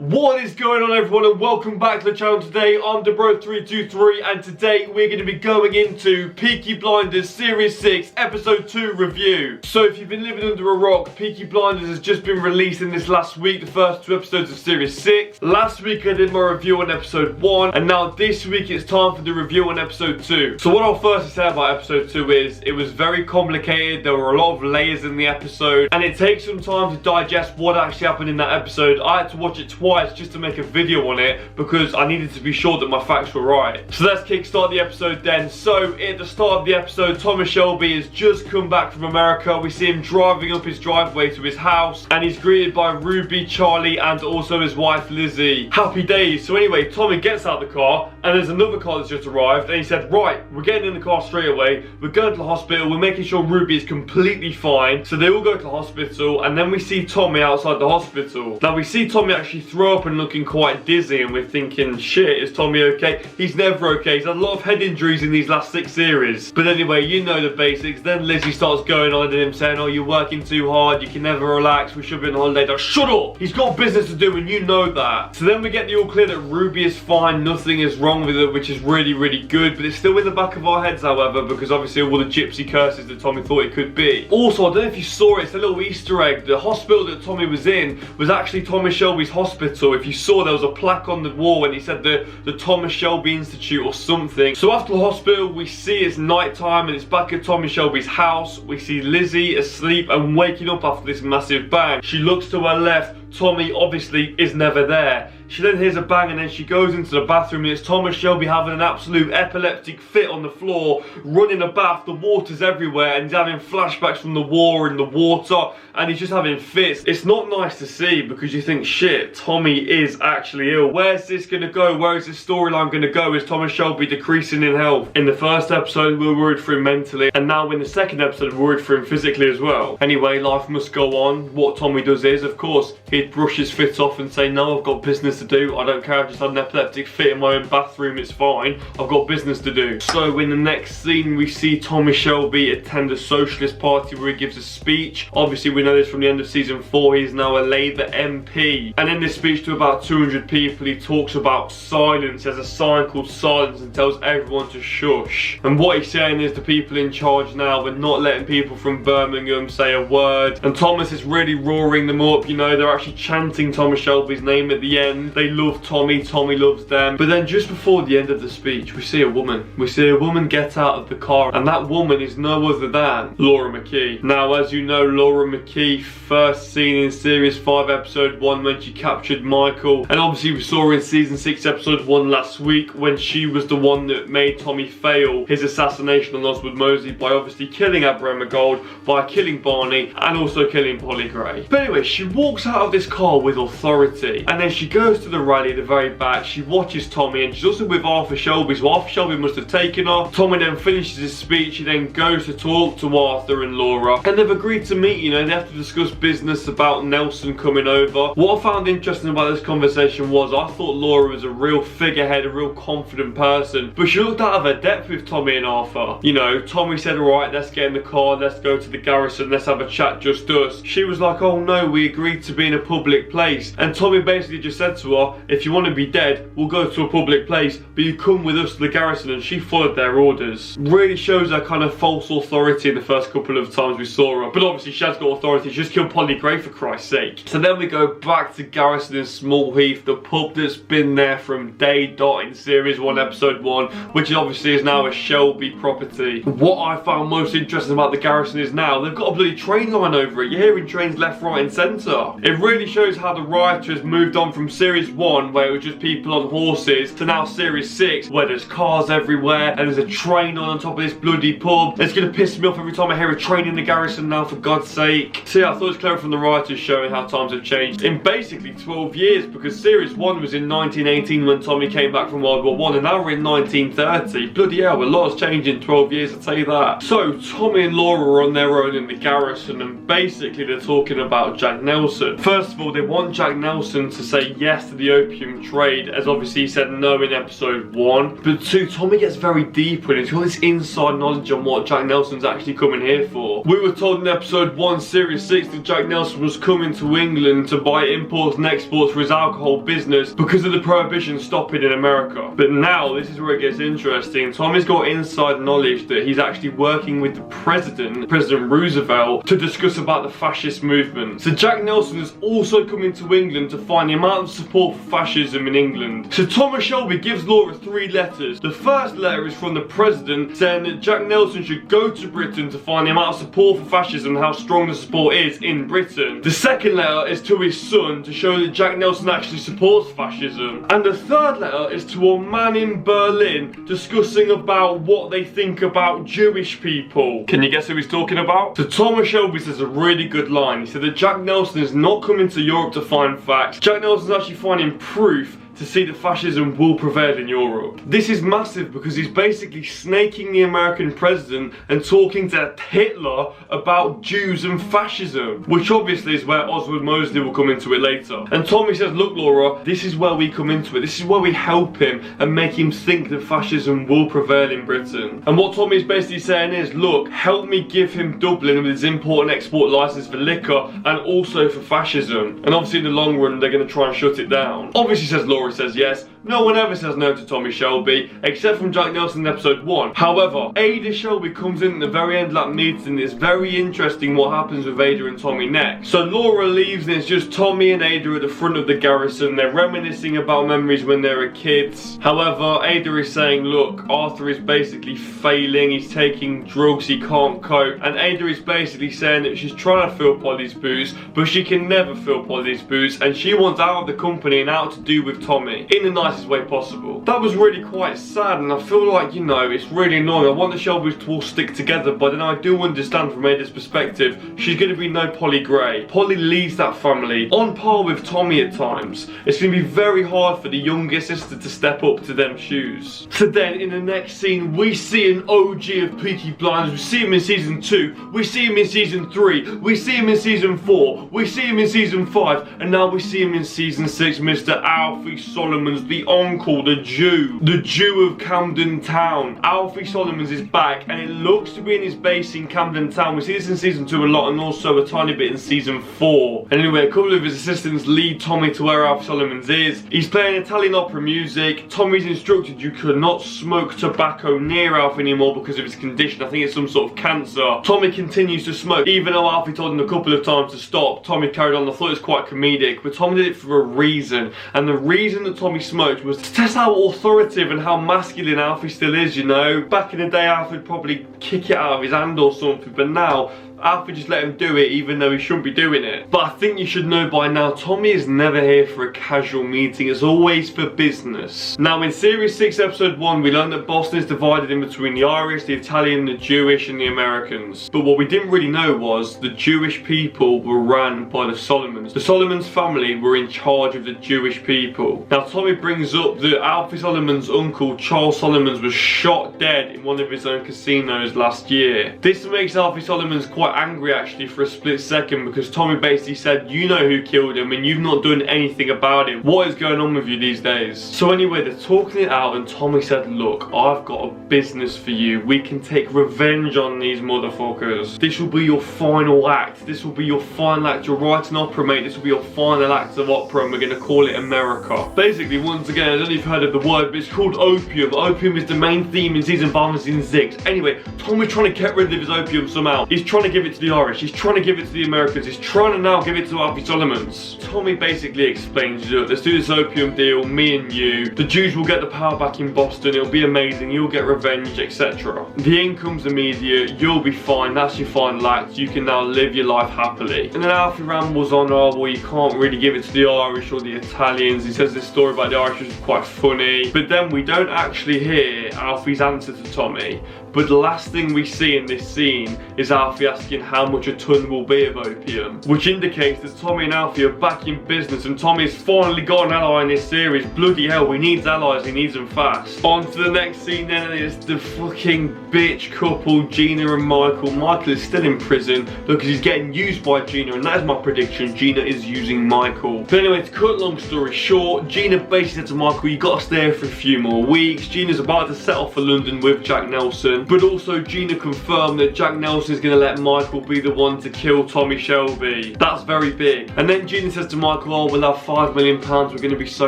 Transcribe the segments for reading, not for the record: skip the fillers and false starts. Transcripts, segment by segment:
What is going on, everyone, and welcome back to the channel. Today I'm Debro323 and today we're going to be going into Peaky Blinders Series 6 Episode 2 review. So if you've been living under a rock, Peaky Blinders has just been released in this last week, the first 2 episodes of Series 6. Last week I did my review on Episode 1 and now this week it's time for the review on Episode 2. So what I'll first say about Episode 2 is it was very complicated, there were a lot of layers in the episode and it takes some time to digest what actually happened in that episode. I had to watch it twice just to make a video on it because I needed to be sure that my facts were right. So let's kickstart the episode then. So at the start of the episode, Thomas Shelby has just come back from America. We see him driving up his driveway to his house and he's greeted by Ruby, Charlie and also his wife Lizzie. Happy days. So anyway, Tommy gets out the car and there's another car that's just arrived and he said, right, we're getting in the car straight away, we're going to the hospital, we're making sure Ruby is completely fine. So they all go to the hospital and then we see Tommy outside the hospital. Now we see Tommy actually throw up and looking quite dizzy and we're thinking, shit, is Tommy okay? He's never okay. He's had a lot of head injuries in these last 6 series. But anyway, you know the basics. Then Lizzie starts going on at him saying, oh, you're working too hard, you can never relax, we should be on holiday. Like, shut up! He's got business to do and you know that. So then we get the all clear that Ruby is fine, nothing is wrong with her, which is really, really good. But it's still in the back of our heads, however, because obviously all the gypsy curses that Tommy thought it could be. Also, I don't know if you saw it, it's a little Easter egg. The hospital that Tommy was in was actually Thomas Shelby's hospital. If you saw, there was a plaque on the wall and he said the Thomas Shelby Institute or something. So after the hospital we see it's night time and it's back at Thomas Shelby's house. We see Lizzie asleep and waking up after this massive bang. She looks to her left. Tommy obviously is never there. She then hears a bang and then she goes into the bathroom and it's Thomas Shelby having an absolute epileptic fit on the floor, running a bath, the water's everywhere and he's having flashbacks from the war and the water and he's just having fits. It's not nice to see because you think, shit, Tommy is actually ill. Where's this gonna go? Where is this storyline gonna go? Is Thomas Shelby decreasing in health? In the first episode we were worried for him mentally and now in the second episode we're worried for him physically as well. Anyway, life must go on. What Tommy does is, of course, he'd brush his fit off and say, no, I've got business to do. I don't care, I've just had an epileptic fit in my own bathroom, it's fine. I've got business to do. So in the next scene we see Tommy Shelby attend a socialist party where he gives a speech. Obviously we know this from the end of season 4, he's now a Labour MP. And in this speech to about 200 people he talks about silence. He has a sign called silence and tells everyone to shush. And what he's saying is the people in charge now, we're not letting people from Birmingham say a word. And Thomas is really roaring them up, you know, they're actually chanting Thomas Shelby's name at the end. They love Tommy, Tommy loves them. But then just before the end of the speech, we see a woman. We see a woman get out of the car and that woman is no other than Laura Mckee. Now, as you know, Laura Mckee first seen in Series 5 Episode 1 when she captured Michael. And obviously we saw her in Season 6 Episode 1 last week when she was the one that made Tommy fail his assassination on Oswald Mosley by obviously killing Abraham Gold, by killing Barney and also killing Polly Gray. But anyway, she walks out of this car with authority and then she goes to the rally at the very back. She watches Tommy and she's also with Arthur Shelby, so Arthur Shelby must have taken her. Tommy then finishes his speech, he then goes to talk to Arthur and Laura and they've agreed to meet, you know, they have to discuss business about Nelson coming over. What I found interesting about this conversation was I thought Laura was a real figurehead, a real confident person, but she looked out of her depth with Tommy and Arthur. You know, Tommy said, alright, let's get in the car, let's go to the garrison, let's have a chat, just us. She was like, oh no, we agreed to be in a public place. And Tommy basically just said to her, if you want to be dead, we'll go to a public place, but you come with us to the garrison, and she followed their orders. Really shows her kind of false authority in the first couple of times we saw her. But obviously she has got authority, she just killed Polly Gray for Christ's sake. So then we go back to Garrison in Small Heath, the pub that's been there from day dot in Series 1 Episode 1, which obviously is now a Shelby property. What I found most interesting about the Garrison is now they've got a bloody train line over it. You're hearing trains left, right and centre. It really shows how the writer has moved on from Series 1 where it was just people on horses to now Series 6 where there's cars everywhere and there's a train on top of this bloody pub. It's gonna piss me off every time I hear a train in the Garrison now, for God's sake. So yeah, I thought it was clever from the writers showing how times have changed in basically 12 years because Series 1 was in 1918 when Tommy came back from World War I and now we're in 1930. Bloody hell, a lot has changed in 12 years, I'll tell you that. So Tommy and Laura are on their own in the Garrison and basically they're talking about Jack Nelson. First First of all, they want Jack Nelson to say yes to the opium trade, as obviously he said no in episode 1. But 2, Tommy gets very deep in it. He's got this inside knowledge on what Jack Nelson's actually coming here for. We were told in episode 1, series 6, that Jack Nelson was coming to England to buy imports and exports for his alcohol business because of the prohibition stopping in America. But now, this is where it gets interesting. Tommy's got inside knowledge that he's actually working with the President Roosevelt, to discuss about the fascist movement. So Jack Nelson is also coming to England to find the amount of support for fascism in England. So Thomas Shelby gives Laura 3 letters. The first letter is from the President saying that Jack Nelson should go to Britain to find the amount of support for fascism and how strong the support is in Britain. The second letter is to his son to show that Jack Nelson actually supports fascism. And the third letter is to a man in Berlin discussing about what they think about Jewish people. Can you guess who he's talking about? So Thomas Shelby says a really good line. He said that Jack Nelson is not coming to Europe to find facts. Jack Nelson's actually finding proof to see that fascism will prevail in Europe. This is massive because he's basically snaking the American president and talking to Hitler about Jews and fascism, which obviously is where Oswald Mosley will come into it later. And Tommy says, look Laura, this is where we come into it. This is where we help him and make him think that fascism will prevail in Britain. And what Tommy's basically saying is, look, help me give him Dublin with his import and export license for liquor and also for fascism. And obviously in the long run, they're going to try and shut it down. Obviously, says Laura, says yes. No one ever says no to Tommy Shelby, except from Jack Nelson in episode 1. However, Ada Shelby comes in at the very end of that meeting, and it's very interesting what happens with Ada and Tommy next. So Laura leaves, and it's just Tommy and Ada at the front of the garrison. They're reminiscing about memories when they were kids. However, Ada is saying, look, Arthur is basically failing, he's taking drugs, he can't cope. And Ada is basically saying that she's trying to fill Polly's boots, but she can never fill Polly's boots, and she wants out of the company and out to do with Tommy in the nicest way possible. That was really quite sad, and I feel like, you know, it's really annoying. I want the Shelbys to all stick together, but then I do understand from Ada's perspective, she's going to be no Polly Gray. Polly leads that family on par with Tommy at times. It's going to be very hard for the younger sister to step up to them shoes. So then, in the next scene, we see an OG of Peaky Blinders. We see him in season 2, we see him in season 3, we see him in season 4, we see him in season 5, and now we see him in season 6, Mr. Alfie Solomons, the uncle, the Jew of Camden Town. Alfie Solomons is back, and it looks to be in his base in Camden Town. We see this in season 2 a lot, and also a tiny bit in season 4. And anyway, a couple of his assistants lead Tommy to where Alfie Solomons is. He's playing Italian opera music. Tommy's instructed you cannot smoke tobacco near Alfie anymore because of his condition. I think it's some sort of cancer. Tommy continues to smoke, even though Alfie told him a couple of times to stop. Tommy carried on. I thought it was quite comedic, but Tommy did it for a reason, and the reason that Tommy smoked was to test how authoritative and how masculine Alfie still is, you know. Back in the day, Alfie would probably kick it out of his hand or something, but now Alfie just let him do it even though he shouldn't be doing it. But I think you should know by now, Tommy is never here for a casual meeting. It's always for business. Now in series 6 episode 1, we learned that Boston is divided in between the Irish, the Italian, the Jewish and the Americans. But what we didn't really know was the Jewish people were run by the Solomons. The Solomons family were in charge of the Jewish people. Now Tommy brings up that Alfie Solomon's uncle, Charles Solomons, was shot dead in one of his own casinos last year. This makes Alfie Solomons quite angry actually for a split second, because Tommy basically said, you know who killed him and you've not done anything about him. What is going on with you these days? So anyway, they're talking it out, and Tommy said, look, I've got a business for you. We can take revenge on these motherfuckers. This will be your final act. This will be your final act. You're writing opera, mate. This will be your final act of opera, and we're going to call it America. Basically, once again, I don't know if you've heard of the word, but it's called opium. Opium is the main theme in season 5 and season 6. Anyway, Tommy's trying to get rid of his opium somehow. He's trying to give it to the Irish, he's trying to give it to the Americans, he's trying to now give it to Alfie Solomons. Tommy basically explains, look, let's do this opium deal, me and you. The Jews will get the power back in Boston, it'll be amazing, you'll get revenge, etc. The income's immediate, you'll be fine, that's your final act, you can now live your life happily. And then Alfie rambles on, oh well, you can't really give it to the Irish or the Italians. He says this story about the Irish which is quite funny. But then we don't actually hear Alfie's answer to Tommy. But the last thing we see in this scene is Alfie asks asking how much a ton will be of opium, which indicates that Tommy and Alfie are back in business, and Tommy's finally got an ally in this series. Bloody hell, we need allies, he needs them fast. On to the next scene then, and it's the fucking bitch couple, Gina and Michael. Michael is still in prison because he's getting used by Gina, and that is my prediction, Gina is using Michael. But anyway, to cut long story short, Gina basically said to Michael, you gotta stay here for a few more weeks. Gina's about to set off for London with Jack Nelson, but also Gina confirmed that Jack Nelson is gonna let Michael be the one to kill Tommy Shelby. That's very big. And then Gina says to Michael, oh, we'll have £5 million, we're gonna be so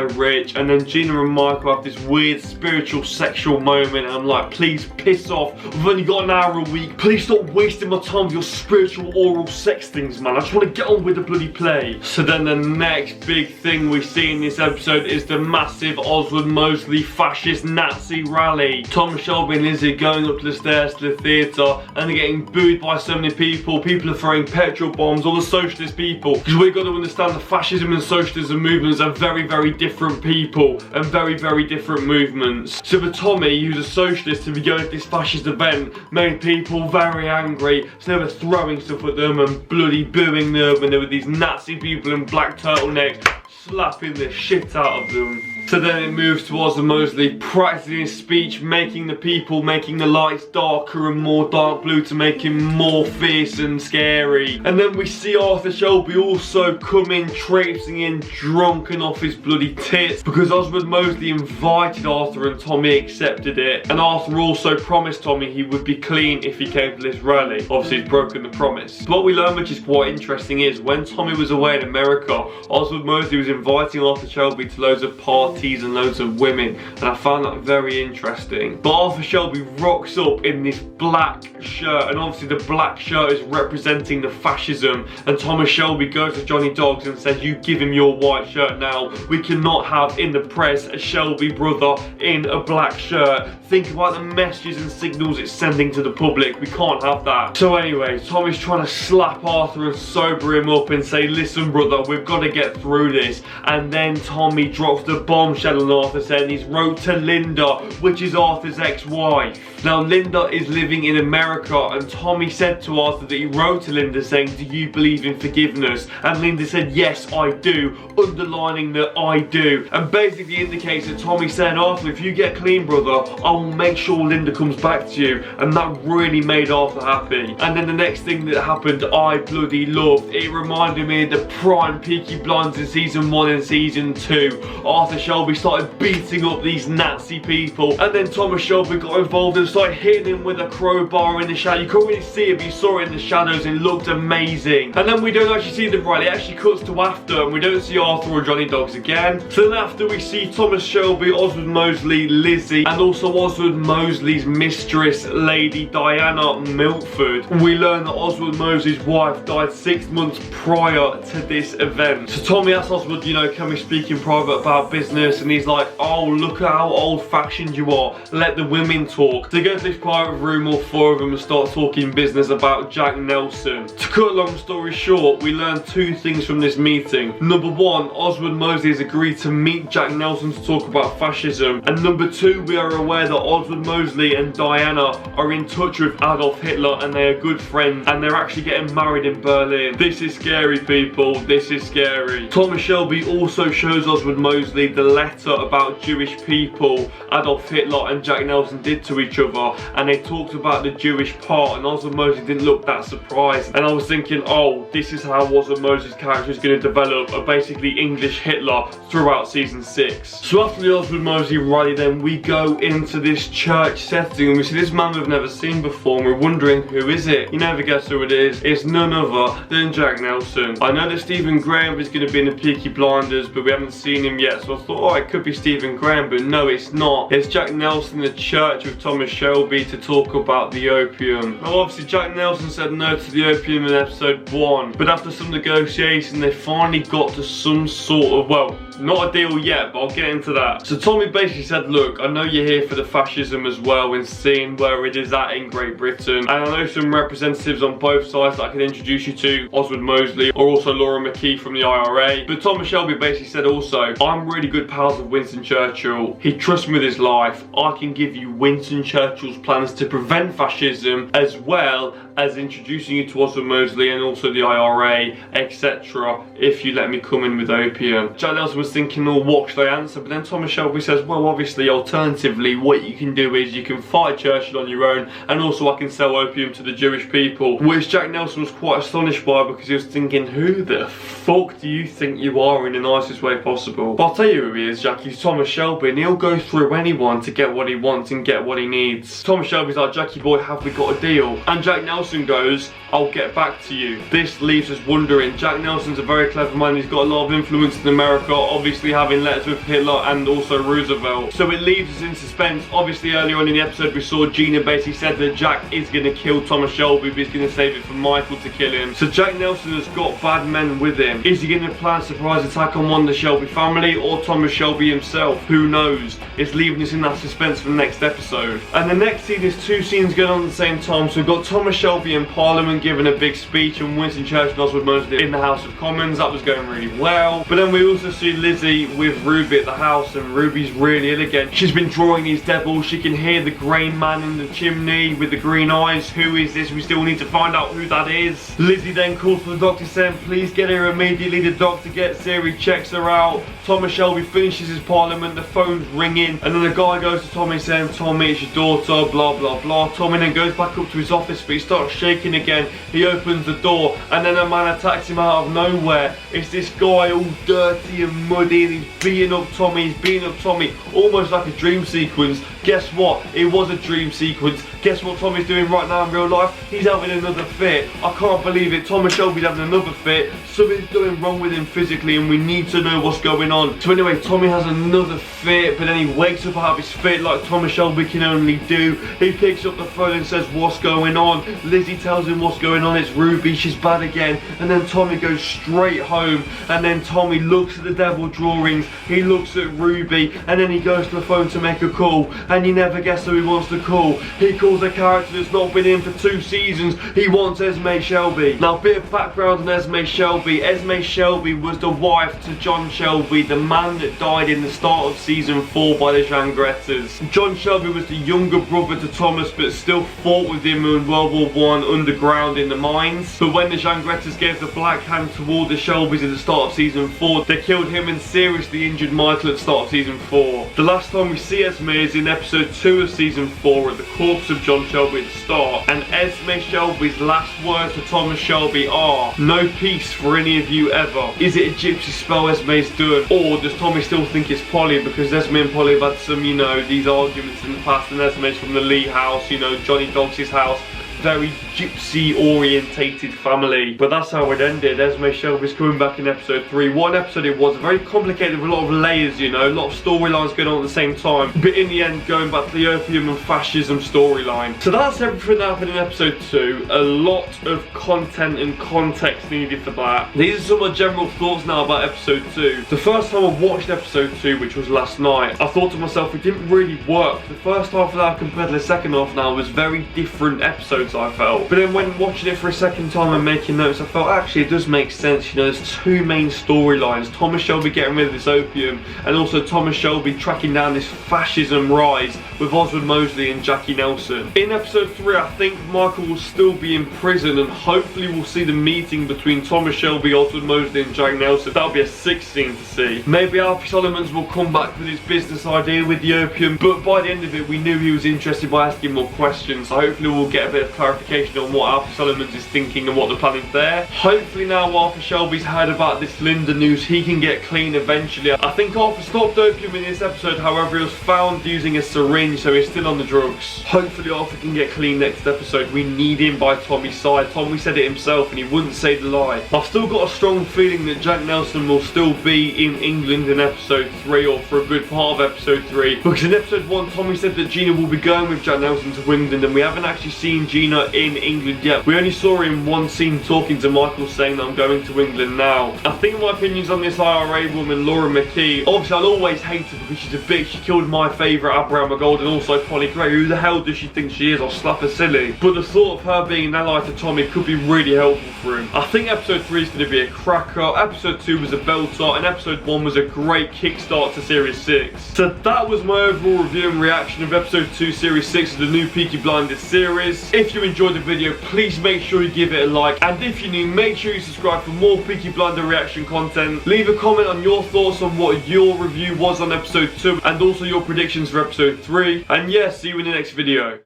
rich. And then Gina and Michael have this weird spiritual sexual moment, and I'm like, please piss off, we've only got an hour a week, please stop wasting my time with your spiritual oral sex things, man. I just want to get on with the bloody play. So then the next big thing we see in this episode is the massive Oswald Mosley fascist Nazi rally. Tom, Shelby and Lizzie going up to the stairs to the theatre, and they're getting booed by so many people. People are throwing petrol bombs, all the socialist people, because we've got to understand the fascism and socialism movements are very, very different people and very, very different movements. So for Tommy, who's a socialist, to be going to this fascist event made people very angry, so they were throwing stuff at them and bloody booing them, and there were these Nazi people in black turtlenecks slapping the shit out of them. So then it moves to Oswald Mosley practicing his speech, making the lights darker and more dark blue to make him more fierce and scary. And then we see Arthur Shelby also come in, traipsing in, drunk and off his bloody tits, because Oswald Mosley invited Arthur and Tommy accepted it. And Arthur also promised Tommy he would be clean if he came to this rally. Obviously he's broken the promise. What we learn, which is quite interesting, is when Tommy was away in America, Oswald Mosley was inviting Arthur Shelby to loads of parties and loads of women, and I found that very interesting. But Arthur Shelby rocks up in this black shirt, and obviously the black shirt is representing the fascism, and Thomas Shelby goes to Johnny Dogs and says, you give him your white shirt now. We cannot have in the press a Shelby brother in a black shirt. Think about the messages and signals it's sending to the public. We can't have that. So anyway, Tommy's trying to slap Arthur and sober him up and say, listen brother, we've got to get through this. And then Tommy drops the bombshell on Arthur saying he's wrote to Linda, which is Arthur's ex-wife. Now Linda is living in America, and Tommy said to Arthur that he wrote to Linda saying, do you believe in forgiveness? And Linda said, yes I do, underlining that I do, and basically indicates that Tommy said, Arthur, if you get clean brother, I will make sure Linda comes back to you. And that really made Arthur happy. And then the next thing that happened I bloody loved. It reminded me of the prime Peaky Blinders in season 1 and season 2. Arthur Shelby started beating up these Nazi people, and then Thomas Shelby got involved and started hitting him with a crowbar in the shadow. You couldn't really see it, but you saw it in the shadows and it looked amazing. And then we don't actually see the rally, it actually cuts to after, and we don't see Arthur or Johnny Dogs again. So then after we see Thomas Shelby, Oswald Mosley, Lizzie, and also Oswald Mosley's mistress, Lady Diana Milford. We learn that Oswald Mosley's wife died 6 months prior to this event. So Tommy asks Oswald, you know, can we speak in private about business? And he's like, oh, look at how old-fashioned you are. Let the women talk. So they go to this private room, all 4 of them, and start talking business about Jack Nelson. To cut a long story short, we learn 2 things from this meeting. Number 1, Oswald Mosley has agreed to meet Jack Nelson to talk about fascism. And number 2, we are aware that Oswald Mosley and Diana are in touch with Adolf Hitler, and they are good friends, and they're actually getting married in Berlin. This is scary, people. This is scary. Thomas Shelby also shows Oswald Mosley the letter about Jewish people Adolf Hitler and Jack Nelson did to each other, and they talked about the Jewish part, and Oswald Mosley didn't look that surprised. And I was thinking, oh, this is how Oswald Mosley's character is going to develop, a basically English Hitler throughout season 6. So after the Oswald Mosley rally, then we go into this church setting, and we see this man we've never seen before, and we're wondering, who is it? You never guess who it is. It's none other than Jack Nelson. I know that Stephen Graham is going to be in the Peaky Blinders, but we haven't seen him yet, so I thought, oh, it could be Stephen Graham, but no, it's not. It's Jack Nelson in the church with Thomas Shelby to talk about the opium. Now obviously Jack Nelson said no to the opium in episode 1, but after some negotiation they finally got to some sort of, well, Not a deal yet, but I'll get into that. So Tommy basically said, look, I know you're here for the fascism as well and seeing where it is at in Great Britain. And I know some representatives on both sides that I can introduce you to, Oswald Mosley or also Laura Mckee from the IRA. But Thomas Shelby basically said also, I'm really good pals with Winston Churchill. He trusts me with his life. I can give you Winston Churchill's plans to prevent fascism as well as introducing you to Oswald Mosley and also the IRA, etc. if you let me come in with opium. Jack Nelson was thinking, oh, what should I answer? But then Thomas Shelby says, well, obviously, alternatively, what you can do is you can fight Churchill on your own and also I can sell opium to the Jewish people. Which Jack Nelson was quite astonished by because he was thinking, who the fuck do you think you are in the nicest way possible? But I'll tell you who he is, Jack. He's Thomas Shelby and he'll go through anyone to get what he wants and get what he needs. Thomas Shelby's like, Jackie boy, have we got a deal? And Jack Nelson goes, I'll get back to you. This leaves us wondering. Jack Nelson's a very clever man. He's got a lot of influence in America, obviously having letters with Hitler and also Roosevelt. So it leaves us in suspense. Obviously earlier on in the episode we saw Gina basically said that Jack is going to kill Thomas Shelby, but he's going to save it for Michael to kill him. So Jack Nelson has got bad men with him. Is he going to plan a surprise attack on one of the Shelby family or Thomas Shelby himself? Who knows? It's leaving us in that suspense for the next episode. And the next scene is two scenes going on at the same time. So we've got Thomas Shelby in Parliament giving a big speech and Winston Churchill and Oswald Mosley in the House of Commons. That was going really well. But then we also see Lizzie with Ruby at the house and Ruby's really ill again. She's been drawing these devils. She can hear the grey man in the chimney with the green eyes. Who is this? We still need to find out who that is. Lizzie then calls for the doctor saying, please get her immediately. The doctor gets here, he checks her out. Thomas Shelby finishes his Parliament, the phone's ringing, and then the guy goes to Tommy saying, Tommy, it's your daughter, blah blah blah. Tommy then goes back up to his office, but he starts shaking again. He opens the door and then a man attacks him out of nowhere. It's this guy all dirty and muddy and he's beating up Tommy, almost like a dream sequence. Guess what? It was a dream sequence. Guess what Tommy's doing right now in real life? He's having another fit. I can't believe it. Thomas Shelby's having another fit. Something's going wrong with him physically and we need to know what's going on. So anyway, Tommy has another fit, but then he wakes up out of his fit like Thomas Shelby can only do. He picks up the phone and says, what's going on? Lizzie tells him what's going on. It's Ruby, she's bad again. And then Tommy goes straight home and then Tommy looks at the devil drawings. He looks at Ruby and then he goes to the phone to make a call. And you never guess who he wants to call. He calls a character that's not been in for 2 seasons. He wants Esme Shelby. Now, a bit of background on Esme Shelby. Esme Shelby was the wife to John Shelby, the man that died in the start of season 4 by the Jangrettas. John Shelby was the younger brother to Thomas, but still fought with him in World War I underground in the mines. But when the Jangrettas gave the black hand toward the Shelbys at the start of season 4, they killed him and seriously injured Michael at the start of season 4. The last time we see Esme is in episode 2 of season 4 at the corpse of John Shelby at the start, and Esme Shelby's last words to Thomas Shelby are, no peace for any of you ever. Is it a gypsy spell Esme's doing, or does Tommy still think it's Polly because Esme and Polly have had some, you know, these arguments in the past, and Esme's from the Lee house, you know, Johnny Dogs' house. Very gypsy orientated family, but that's how it ended. Esme Shelby's coming back in episode 3. What an episode it was, very complicated with a lot of layers, you know, a lot of storylines going on at the same time, but in the end going back to the opium and fascism storyline. So that's everything that happened in episode 2. A lot of content and context needed for that. These are some of my general thoughts now about episode 2. The first time I watched episode 2, which was last night, I thought to myself, it didn't really work. The first half of that compared to the second half now was very different episodes, I felt. But then when watching it for a second time and making notes, I felt actually it does make sense. You know, there's 2 main storylines. Thomas Shelby getting rid of this opium and also Thomas Shelby tracking down this fascism rise with Oswald Mosley and Jackie Nelson. In episode 3, I think Michael will still be in prison and hopefully we'll see the meeting between Thomas Shelby, Oswald Mosley and Jack Nelson. That'll be a sick scene to see. Maybe Alfie Solomons will come back with his business idea with the opium, but by the end of it we knew he was interested by asking more questions. So hopefully we'll get a bit of clarification on what Alfie Solomons is thinking and what the plan is there. Hopefully now Arthur Shelby's heard about this Linda news, he can get clean eventually. I think Arthur stopped opium in this episode, however he was found using a syringe, so he's still on the drugs. Hopefully Arthur can get clean next episode. We need him by Tommy's side. Tommy said it himself and he wouldn't say the lie. I've still got a strong feeling that Jack Nelson will still be in England in episode 3 or for a good part of episode 3, because in episode 1 Tommy said that Gina will be going with Jack Nelson to England and we haven't actually seen Gina seen her in England yet. We only saw her in one scene talking to Michael saying that I'm going to England now. I think my opinions on this IRA woman, Laura Mckee, obviously I'll always hate her because she's a bitch. She killed my favourite Abraham Gold and also Polly Gray. Who the hell does she think she is? I'll slap her silly. But the thought of her being an ally to Tommy could be really helpful for him. I think episode 3 is going to be a cracker, episode 2 was a belter, and episode 1 was a great kickstart to series 6. So that was my overall review and reaction of episode 2 series 6 of the new Peaky Blinders series. If you enjoyed the video, please make sure you give it a like, and if you're new, make sure you subscribe for more Peaky Blinder reaction content. Leave a comment on your thoughts on what your review was on episode 2 and also your predictions for episode 3. And yeah, see you in the next video.